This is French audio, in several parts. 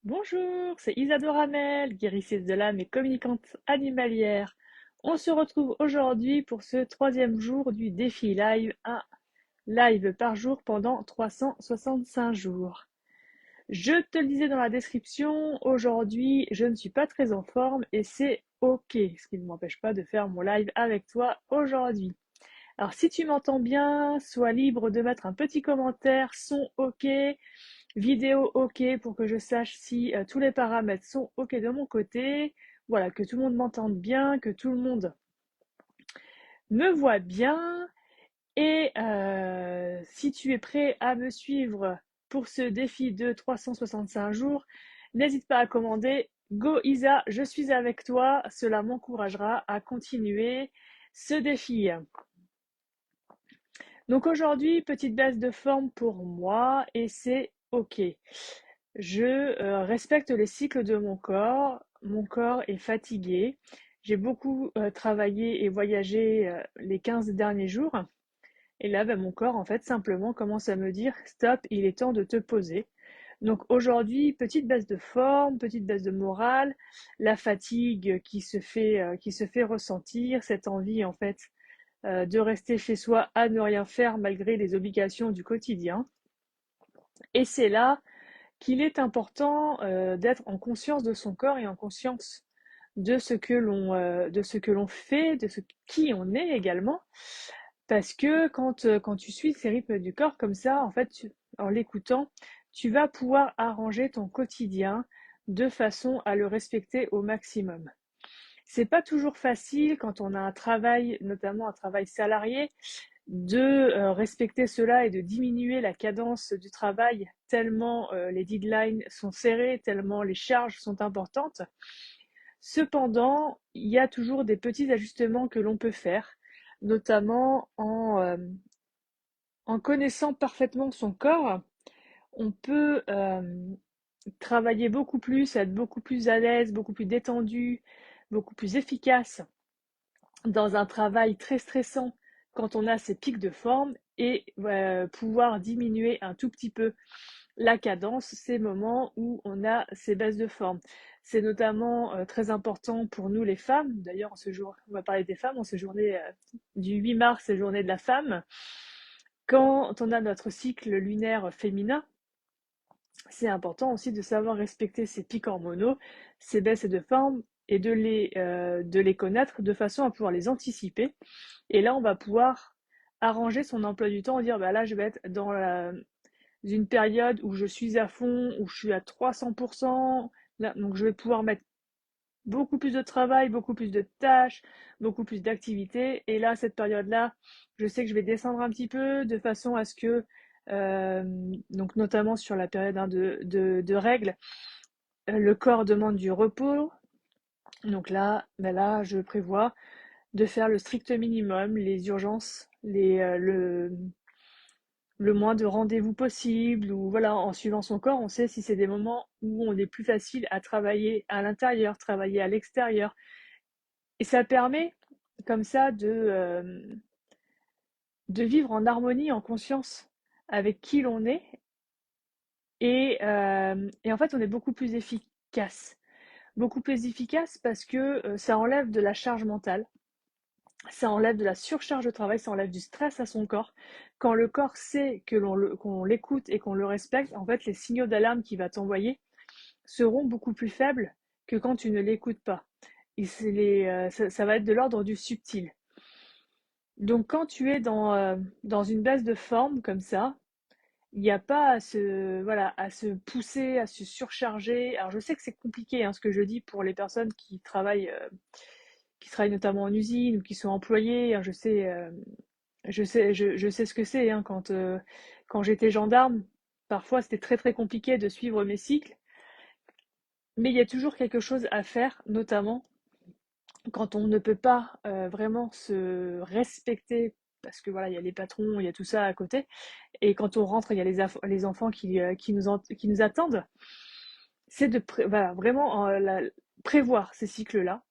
Bonjour, c'est Isadora Ramel, guérisseuse de l'âme et communicante animalière. On se retrouve aujourd'hui pour ce troisième jour du défi live, un live par jour pendant 365 jours. Je te le disais dans la description, aujourd'hui je ne suis pas très en forme et c'est ok, ce qui ne m'empêche pas de faire mon live avec toi aujourd'hui. Alors si tu m'entends bien, sois libre de mettre un petit commentaire, son ok, vidéo OK pour que je sache si tous les paramètres sont OK de mon côté. Voilà, que tout le monde m'entende bien, que tout le monde me voit bien. Et si tu es prêt à me suivre pour ce défi de 365 jours, n'hésite pas à commander. Go Isa, je suis avec toi. Cela m'encouragera à continuer ce défi. Donc aujourd'hui, petite baisse de forme pour moi et c'est OK. Je respecte les cycles de mon corps. Mon corps est fatigué. J'ai beaucoup travaillé et voyagé les 15 derniers jours. Et là, mon corps, en fait, simplement commence à me dire, stop, il est temps de te poser. Donc aujourd'hui, petite baisse de forme, petite baisse de morale, la fatigue qui se fait ressentir, cette envie, en fait, de rester chez soi à ne rien faire malgré les obligations du quotidien. Et c'est là qu'il est important d'être en conscience de son corps et en conscience de ce que l'on fait, de ce qui on est également, parce que quand tu suis ces rythmes du corps comme ça, en fait, en l'écoutant, tu vas pouvoir arranger ton quotidien de façon à le respecter au maximum. C'est pas toujours facile quand on a un travail, notamment un travail salarié, de respecter cela et de diminuer la cadence du travail tellement les deadlines sont serrées, tellement les charges sont importantes. Cependant, il y a toujours des petits ajustements que l'on peut faire, notamment en connaissant parfaitement son corps. On peut travailler beaucoup plus, être beaucoup plus à l'aise, beaucoup plus détendu, beaucoup plus efficace dans un travail très stressant quand on a ces pics de forme et pouvoir diminuer un tout petit peu la cadence, ces moments où on a ces baisses de forme. C'est notamment très important pour nous les femmes. D'ailleurs, en ce jour, on va parler des femmes, en ce journée du 8 mars, c'est journée de la femme. Quand on a notre cycle lunaire féminin, c'est important aussi de savoir respecter ces pics hormonaux, ces baisses de forme et de les connaître de façon à pouvoir les anticiper. Et là, on va pouvoir arranger son emploi du temps, dire bah là, je vais être dans une période où je suis à fond, où je suis à 300%. Là, donc, je vais pouvoir mettre beaucoup plus de travail, beaucoup plus de tâches, beaucoup plus d'activités. Et là, cette période-là, je sais que je vais descendre un petit peu de façon à ce que, euh, donc notamment sur la période hein, de règles, le corps demande du repos. Donc là, là, je prévois de faire le strict minimum, les urgences, le moins de rendez-vous possible, ou voilà, en suivant son corps, on sait si c'est des moments où on est plus facile à travailler à l'intérieur, travailler à l'extérieur. Et ça permet, comme ça, de vivre en harmonie, en conscience avec qui l'on est. Et en fait, on est beaucoup plus efficace. Beaucoup plus efficace parce que ça enlève de la charge mentale. Ça enlève de la surcharge de travail, ça enlève du stress à son corps. Quand le corps sait qu'on l'écoute et qu'on le respecte, en fait, les signaux d'alarme qu'il va t'envoyer seront beaucoup plus faibles que quand tu ne l'écoutes pas. Et ça va être de l'ordre du subtil. Donc, quand tu es dans une baisse de forme comme ça, il n'y a pas voilà, à se pousser, à se surcharger. Alors, je sais que c'est compliqué, hein, ce que je dis pour les personnes qui travaillent notamment en usine ou qui sont employées. Hein, je sais ce que c'est, hein, quand j'étais gendarme, parfois c'était très très compliqué de suivre mes cycles, mais il y a toujours quelque chose à faire, notamment quand on ne peut pas vraiment se respecter, parce que voilà, il y a les patrons, il y a tout ça à côté, et quand on rentre, il y a les enfants qui nous attendent, c'est voilà, vraiment prévoir ces cycles-là.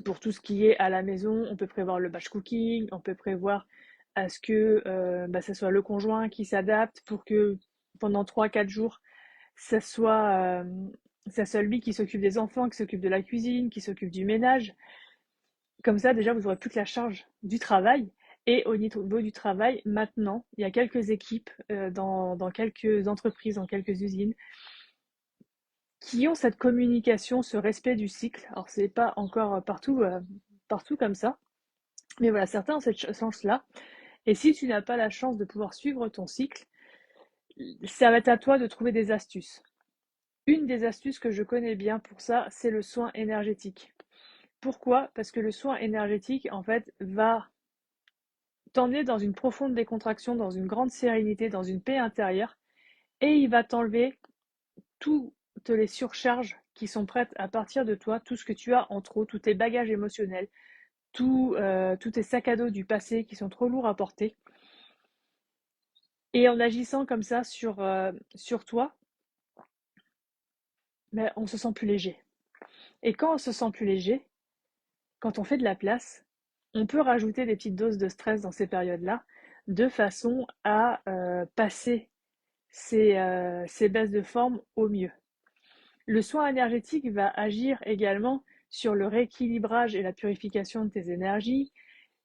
Pour tout ce qui est à la maison, on peut prévoir le batch cooking, on peut prévoir à ce que ce soit le conjoint qui s'adapte pour que pendant 3 4 jours, ça soit, ça soit lui qui s'occupe des enfants, qui s'occupe de la cuisine, qui s'occupe du ménage. Comme ça, déjà, vous n'aurez plus que la charge du travail. Et au niveau du travail, maintenant, il y a quelques équipes dans quelques entreprises, dans quelques usines, qui ont cette communication, ce respect du cycle. Alors, c'est pas encore partout comme ça, mais voilà, certains ont cette chance-là. Et si tu n'as pas la chance de pouvoir suivre ton cycle, ça va être à toi de trouver des astuces. Une des astuces que je connais bien pour ça, c'est le soin énergétique. Pourquoi? Parce que le soin énergétique, en fait, va t'emmener dans une profonde décontraction, dans une grande sérénité, dans une paix intérieure, et il va t'enlever toutes les surcharges qui sont prêtes à partir de toi, tout ce que tu as en trop, tous tes bagages émotionnels, tous tes sacs à dos du passé qui sont trop lourds à porter. Et en agissant comme ça sur toi, ben, on se sent plus léger. Et quand on se sent plus léger, quand on fait de la place, on peut rajouter des petites doses de stress dans ces périodes-là, de façon à passer ces baisses de forme au mieux. Le soin énergétique va agir également sur le rééquilibrage et la purification de tes énergies,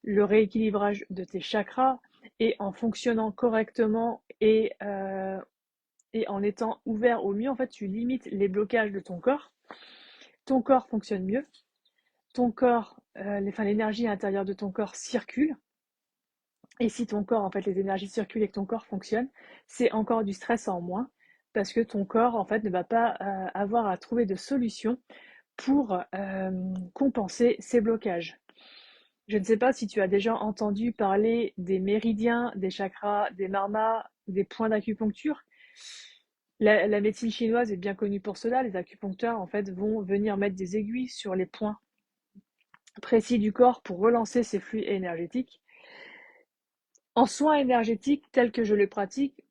le rééquilibrage de tes chakras, et en fonctionnant correctement et en étant ouvert au mieux, en fait, tu limites les blocages de ton corps. Ton corps fonctionne mieux, ton corps, l'énergie à l'intérieur de ton corps circule. Et si ton corps, en fait, les énergies circulent et que ton corps fonctionne, c'est encore du stress en moins parce que ton corps, en fait, ne va pas avoir à trouver de solution pour compenser ces blocages. Je ne sais pas si tu as déjà entendu parler des méridiens, des chakras, des marmas, des points d'acupuncture. La médecine chinoise est bien connue pour cela. Les acupuncteurs, en fait, vont venir mettre des aiguilles sur les points précis du corps pour relancer ces flux énergétiques. En soins énergétiques, tel que je le pratique,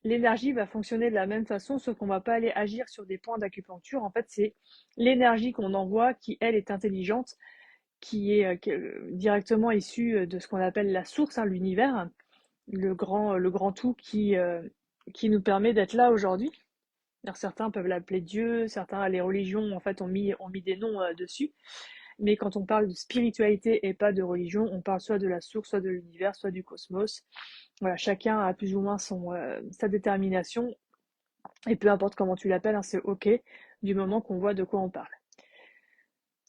l'énergie va fonctionner de la même façon, sauf qu'on ne va pas aller agir sur des points d'acupuncture. En fait, c'est l'énergie qu'on envoie qui, elle, est intelligente, qui est directement issue de ce qu'on appelle la source, hein, l'univers, le grand tout qui nous permet d'être là aujourd'hui. Alors, certains peuvent l'appeler Dieu, certains, les religions, en fait, ont mis des noms dessus. Mais quand on parle de spiritualité et pas de religion, on parle soit de la source, soit de l'univers, soit du cosmos. Voilà, chacun a plus ou moins sa détermination, et peu importe comment tu l'appelles, hein, c'est ok, du moment qu'on voit de quoi on parle.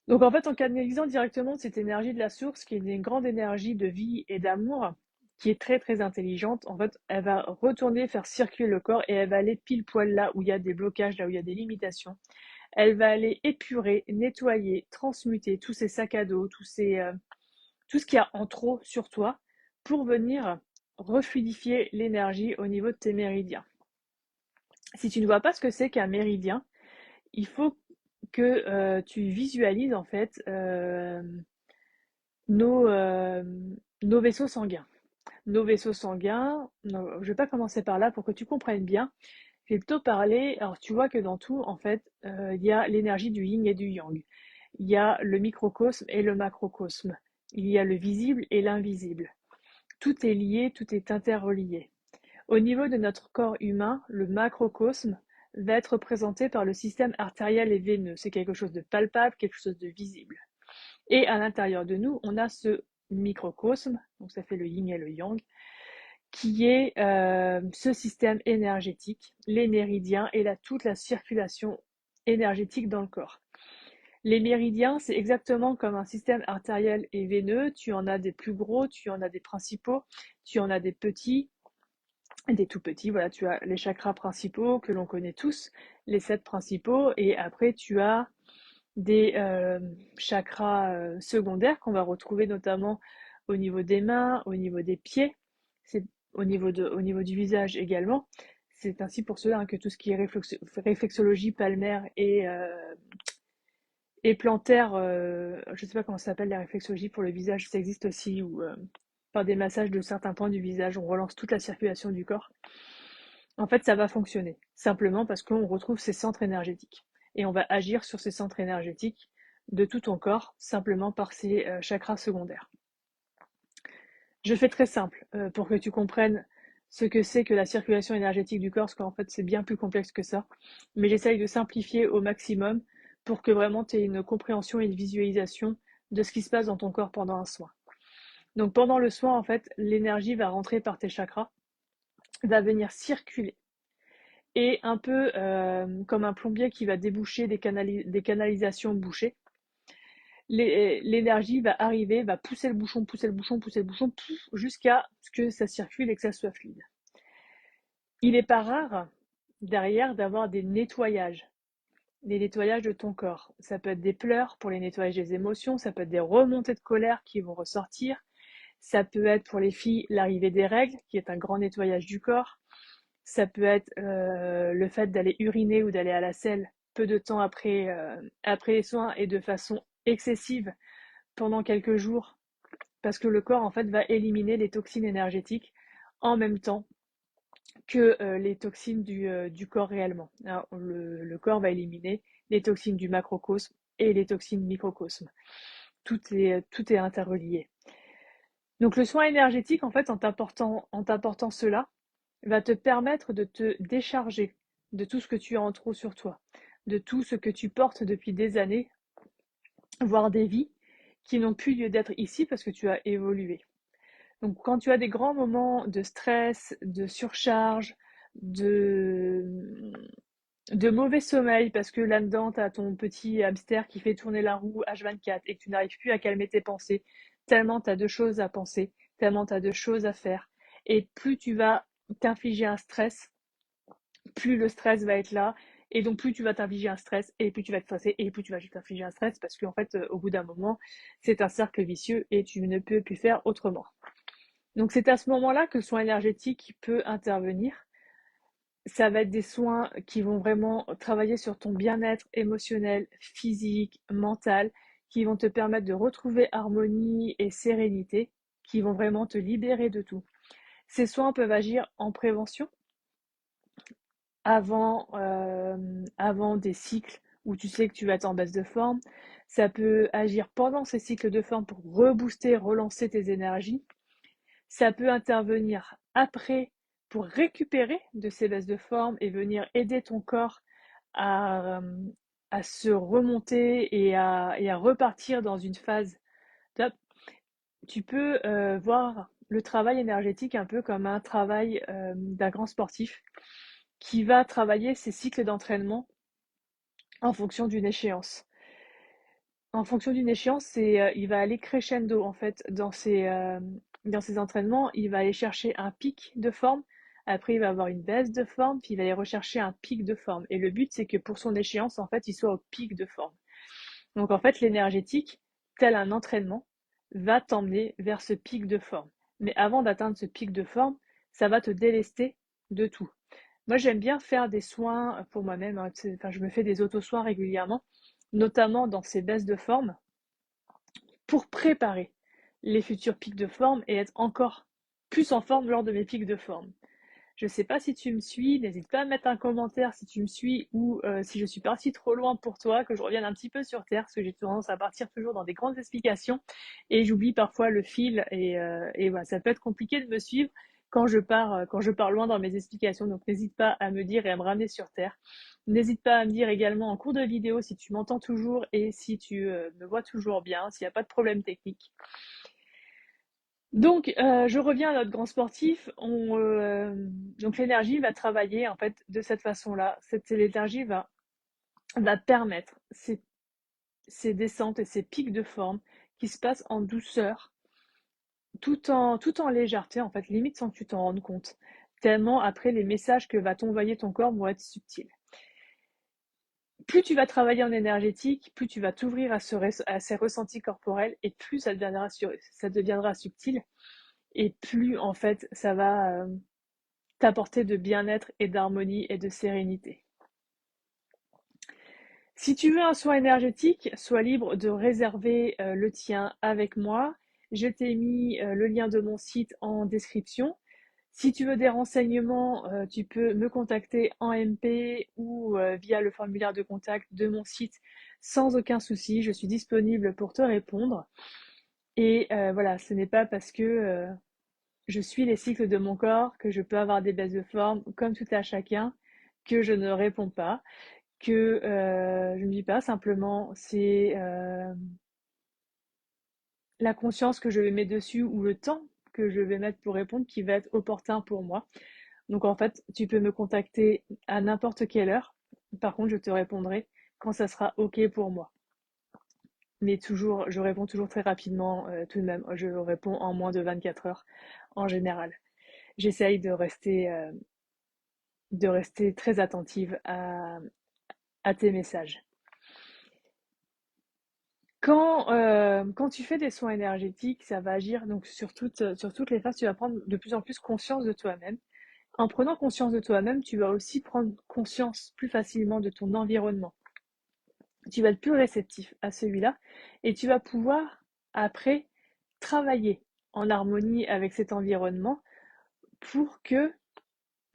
Donc en fait, en canalisant directement cette énergie de la source, qui est une grande énergie de vie et d'amour, qui est très très intelligente, en fait, elle va retourner, faire circuler le corps et elle va aller pile poil là où il y a des blocages, là où il y a des limitations. Elle va aller épurer, nettoyer, transmuter tous ces sacs à dos, tout ce qu'il y a en trop sur toi pour venir refluidifier l'énergie au niveau de tes méridiens. Si tu ne vois pas ce que c'est qu'un méridien, il faut que tu visualises en fait nos, euh, nos vaisseaux sanguins. Nos vaisseaux sanguins, non, je ne vais pas commencer par là pour que tu comprennes bien. Je vais plutôt parler, alors tu vois que dans tout, en fait, il y a l'énergie du yin et du yang. Il y a le microcosme et le macrocosme. Il y a le visible et l'invisible. Tout est lié, tout est interrelié. Au niveau de notre corps humain, le macrocosme va être représenté par le système artériel et veineux. C'est quelque chose de palpable, quelque chose de visible. Et à l'intérieur de nous, on a ce microcosme, donc ça fait le yin et le yang, qui est ce système énergétique, les méridiens et toute la circulation énergétique dans le corps. Les méridiens, c'est exactement comme un système artériel et veineux. Tu en as des plus gros, tu en as des principaux, tu en as des petits, des tout petits. Voilà, tu as les chakras principaux que l'on connaît tous, les 7 principaux, et après tu as des chakras secondaires qu'on va retrouver notamment au niveau des mains, au niveau des pieds, c'est au niveau du visage également. C'est ainsi pour cela hein, que tout ce qui est réflexologie palmaire et plantaire, je ne sais pas comment ça s'appelle la réflexologie pour le visage, ça existe aussi, ou par des massages de certains points du visage, on relance toute la circulation du corps. En fait, ça va fonctionner, simplement parce qu'on retrouve ces centres énergétiques. Et on va agir sur ces centres énergétiques de tout ton corps, simplement par ces chakras secondaires. Je fais très simple pour que tu comprennes ce que c'est que la circulation énergétique du corps, parce qu'en fait, c'est bien plus complexe que ça. Mais j'essaye de simplifier au maximum pour que vraiment tu aies une compréhension et une visualisation de ce qui se passe dans ton corps pendant un soin. Donc pendant le soin, en fait, l'énergie va rentrer par tes chakras, va venir circuler. Et un peu comme un plombier qui va déboucher des canalisations bouchées, l'énergie va arriver, va pousser le bouchon, pousser le bouchon, pousser le bouchon, jusqu'à ce que ça circule et que ça soit fluide. Il n'est pas rare, derrière, d'avoir des nettoyages de ton corps. Ça peut être des pleurs pour les nettoyages des émotions, ça peut être des remontées de colère qui vont ressortir, ça peut être pour les filles l'arrivée des règles, qui est un grand nettoyage du corps, ça peut être le fait d'aller uriner ou d'aller à la selle peu de temps après les soins et de façon excessive pendant quelques jours, parce que le corps en fait va éliminer les toxines énergétiques en même temps que les toxines du corps réellement. Alors, le corps va éliminer les toxines du macrocosme et les toxines microcosme. Tout est interrelié. Donc le soin énergétique, en fait, en t'apportant cela, va te permettre de te décharger de tout ce que tu as en trop sur toi, de tout ce que tu portes depuis des années, voire des vies, qui n'ont plus lieu d'être ici parce que tu as évolué. Donc quand tu as des grands moments de stress, de surcharge, de, de mauvais sommeil, parce que là-dedans, tu as ton petit hamster qui fait tourner la roue H24 et que tu n'arrives plus à calmer tes pensées, tellement tu as de choses à penser, tellement tu as de choses à faire. Et plus tu vas t'infliger un stress, plus le stress va être là. Et donc, plus tu vas t'infliger un stress, et plus tu vas te stresser, et plus tu vas t'infliger un stress, parce qu'en fait, au bout d'un moment, c'est un cercle vicieux et tu ne peux plus faire autrement. Donc c'est à ce moment-là que le soin énergétique peut intervenir. Ça va être des soins qui vont vraiment travailler sur ton bien-être émotionnel, physique, mental, qui vont te permettre de retrouver harmonie et sérénité, qui vont vraiment te libérer de tout. Ces soins peuvent agir en prévention avant des cycles où tu sais que tu vas être en baisse de forme. Ça peut agir pendant ces cycles de forme pour rebooster, relancer tes énergies. Ça peut intervenir après pour récupérer de ces baisses de forme et venir aider ton corps à, à se remonter et à repartir dans une phase top. Tu peux voir le travail énergétique un peu comme un travail d'un grand sportif qui va travailler ses cycles d'entraînement en fonction d'une échéance. En fonction d'une échéance, il va aller crescendo en fait dans ses entraînements. Il va aller chercher un pic de forme. Après, il va avoir une baisse de forme, puis il va aller rechercher un pic de forme. Et le but, c'est que pour son échéance, en fait, il soit au pic de forme. Donc, en fait, l'énergétique, tel un entraînement, va t'emmener vers ce pic de forme. Mais avant d'atteindre ce pic de forme, ça va te délester de tout. Moi, j'aime bien faire des soins pour moi-même, hein. Enfin, je me fais des auto-soins régulièrement, notamment dans ces baisses de forme, pour préparer les futurs pics de forme et être encore plus en forme lors de mes pics de forme. Je ne sais pas si tu me suis, n'hésite pas à mettre un commentaire si tu me suis ou si je suis partie trop loin pour toi, que je revienne un petit peu sur terre, parce que j'ai tendance à partir toujours dans des grandes explications et j'oublie parfois le fil et voilà, ça peut être compliqué de me suivre quand je pars loin dans mes explications. Donc n'hésite pas à me dire et à me ramener sur terre. N'hésite pas à me dire également en cours de vidéo si tu m'entends toujours et si tu me vois toujours bien, s'il n'y a pas de problème technique. Donc, je reviens à notre grand sportif. Donc, l'énergie va travailler en fait de cette façon-là. L'énergie va permettre ces descentes et ces pics de forme qui se passent en douceur, tout en légèreté, en fait, limite sans que tu t'en rendes compte. Tellement après, les messages que va t'envoyer ton corps vont être subtils. Plus tu vas travailler en énergétique, plus tu vas t'ouvrir à ces ressentis corporels et plus ça deviendra subtil et plus en fait ça va t'apporter de bien-être et d'harmonie et de sérénité. Si tu veux un soin énergétique, sois libre de réserver le tien avec moi. Je t'ai mis le lien de mon site en description. Si tu veux des renseignements, tu peux me contacter en MP ou via le formulaire de contact de mon site sans aucun souci. Je suis disponible pour te répondre. Et voilà, ce n'est pas parce que je suis les cycles de mon corps, que je peux avoir des baisses de forme comme tout à chacun, que je ne réponds pas, que je ne dis pas simplement c'est la conscience que je vais mettre dessus ou le temps que je vais mettre pour répondre qui va être opportun pour moi. Donc en fait, tu peux me contacter à n'importe quelle heure. Par contre, je te répondrai quand ça sera OK pour moi. Mais toujours, je réponds toujours très rapidement tout de même. Je réponds en moins de 24 heures en général. J'essaye de rester très attentive à tes messages. Quand tu fais des soins énergétiques, ça va agir donc sur toutes les phases. Tu vas prendre de plus en plus conscience de toi-même. En prenant conscience de toi-même, tu vas aussi prendre conscience plus facilement de ton environnement. Tu vas être plus réceptif à celui-là et tu vas pouvoir après travailler en harmonie avec cet environnement pour que,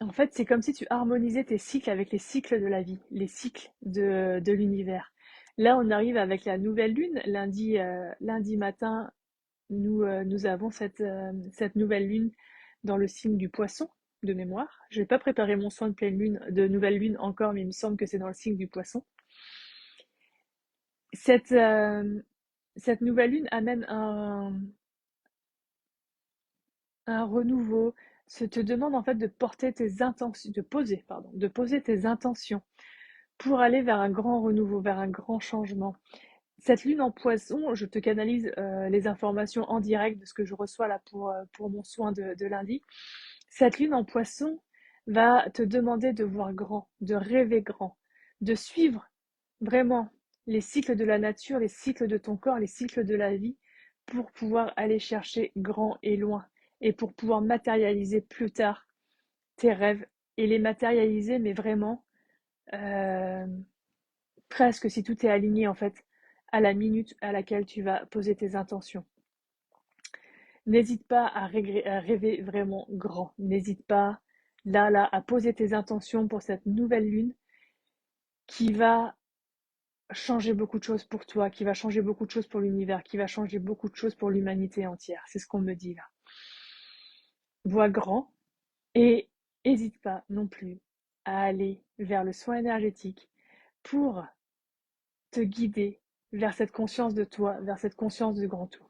en fait, c'est comme si tu harmonisais tes cycles avec les cycles de la vie, les cycles de l'univers. Là, on arrive avec la nouvelle lune. Lundi matin, nous avons cette nouvelle lune dans le signe du poisson, de mémoire. Je n'ai pas préparé mon soin de pleine lune, de nouvelle lune encore, mais il me semble que c'est dans le signe du poisson. Cette, euh, cette nouvelle lune amène un renouveau, te demande en fait de porter tes intentions, de poser tes intentions pour aller vers un grand renouveau, vers un grand changement. Cette lune en poisson, je te canalise les informations en direct de ce que je reçois là pour mon soin de lundi. Cette lune en poisson va te demander de voir grand, de rêver grand, de suivre vraiment les cycles de la nature, les cycles de ton corps, les cycles de la vie pour pouvoir aller chercher grand et loin et pour pouvoir matérialiser plus tard tes rêves et les matérialiser, mais vraiment euh, presque si tout est aligné en fait à la minute à laquelle tu vas poser tes intentions. N'hésite pas à rêver vraiment grand. N'hésite pas là à poser tes intentions pour cette nouvelle lune qui va changer beaucoup de choses pour toi, qui va changer beaucoup de choses pour l'univers, qui va changer beaucoup de choses pour l'humanité entière. C'est ce qu'on me dit là. Vois grand et n'hésite pas non plus à aller vers le soin énergétique pour te guider vers cette conscience de toi, vers cette conscience du grand tout.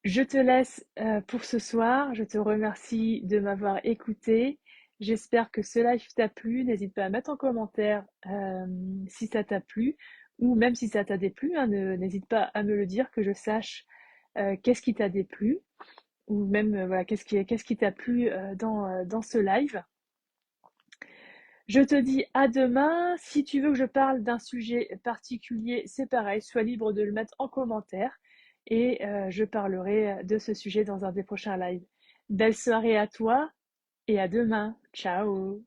Je te laisse pour ce soir. Je te remercie de m'avoir écouté. J'espère que ce live t'a plu. N'hésite pas à mettre en commentaire si ça t'a plu ou même si ça t'a déplu. Hein, n'hésite pas à me le dire, que je sache qu'est-ce qui t'a déplu ou même voilà, qu'est-ce qui t'a plu dans ce live. Je te dis à demain. Si tu veux que je parle d'un sujet particulier, c'est pareil, sois libre de le mettre en commentaire et je parlerai de ce sujet dans un des prochains lives. Belle soirée à toi et à demain. Ciao!